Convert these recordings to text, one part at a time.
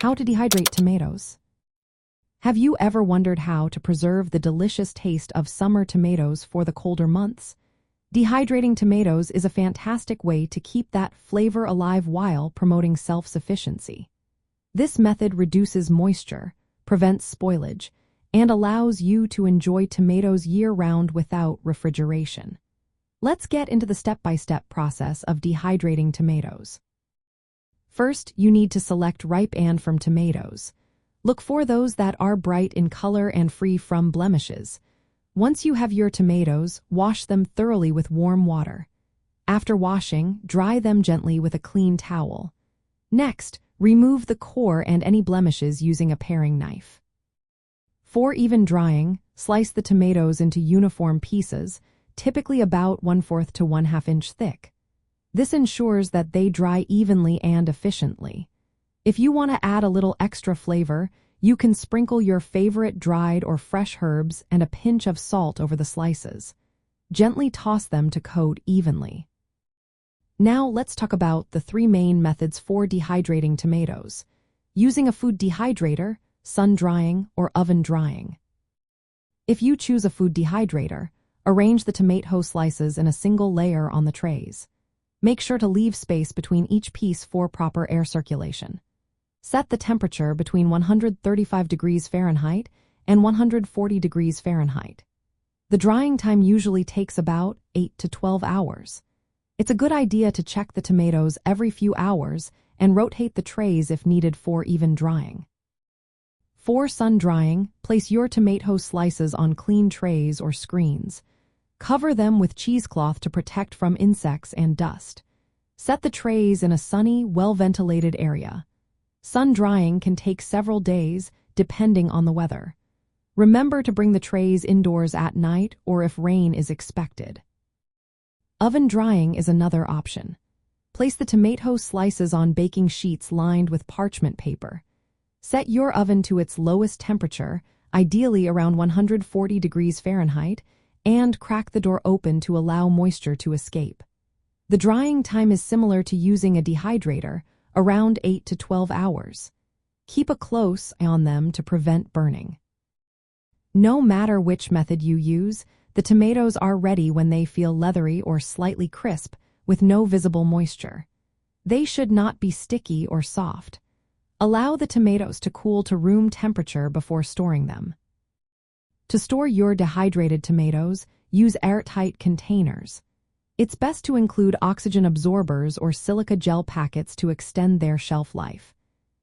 How to dehydrate tomatoes. Have you ever wondered how to preserve the delicious taste of summer tomatoes for the colder months? Dehydrating tomatoes is a fantastic way to keep that flavor alive while promoting self-sufficiency. This method reduces moisture, prevents spoilage, and allows you to enjoy tomatoes year-round without refrigeration. Let's get into the step-by-step process of dehydrating tomatoes. First, you need to select ripe and firm tomatoes. Look for those that are bright in color and free from blemishes. Once you have your tomatoes, wash them thoroughly with warm water. After washing, dry them gently with a clean towel. Next, remove the core and any blemishes using a paring knife. For even drying, slice the tomatoes into uniform pieces, typically about 1/4 to 1/2 inch thick. This ensures that they dry evenly and efficiently. If you want to add a little extra flavor, you can sprinkle your favorite dried or fresh herbs and a pinch of salt over the slices. Gently toss them to coat evenly. Now let's talk about the 3 main methods for dehydrating tomatoes: using a food dehydrator, sun drying, or oven drying. If you choose a food dehydrator, arrange the tomato slices in a single layer on the trays. Make sure to leave space between each piece for proper air circulation. Set the temperature between 135 degrees Fahrenheit and 140 degrees Fahrenheit. The drying time usually takes about 8 to 12 hours. It's a good idea to check the tomatoes every few hours and rotate the trays if needed for even drying. For sun drying, place your tomato slices on clean trays or screens. Cover them with cheesecloth to protect from insects and dust. Set the trays in a sunny, well-ventilated area. Sun drying can take several days, depending on the weather. Remember to bring the trays indoors at night or if rain is expected. Oven drying is another option. Place the tomato slices on baking sheets lined with parchment paper. Set your oven to its lowest temperature, ideally around 140 degrees Fahrenheit, and crack the door open to allow moisture to escape. The drying time is similar to using a dehydrator, around 8 to 12 hours. Keep a close eye on them to prevent burning. No matter which method you use, the tomatoes are ready when they feel leathery or slightly crisp, with no visible moisture. They should not be sticky or soft. Allow the tomatoes to cool to room temperature before storing them. To store your dehydrated tomatoes, use airtight containers. It's best to include oxygen absorbers or silica gel packets to extend their shelf life.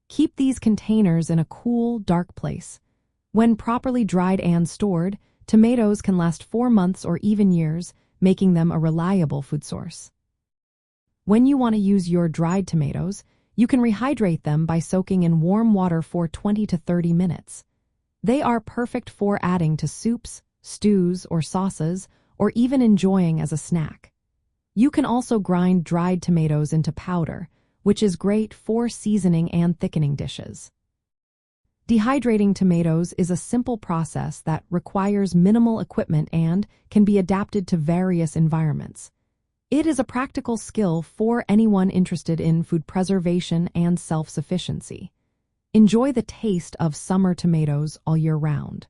Keep these containers in a cool, dark place. When properly dried and stored, tomatoes can last 4 months or even years, making them a reliable food source. When you want to use your dried tomatoes, you can rehydrate them by soaking in warm water for 20 to 30 minutes. They are perfect for adding to soups, stews, or sauces, or even enjoying as a snack. You can also grind dried tomatoes into powder, which is great for seasoning and thickening dishes. Dehydrating tomatoes is a simple process that requires minimal equipment and can be adapted to various environments. It is a practical skill for anyone interested in food preservation and self-sufficiency. Enjoy the taste of summer tomatoes all year round.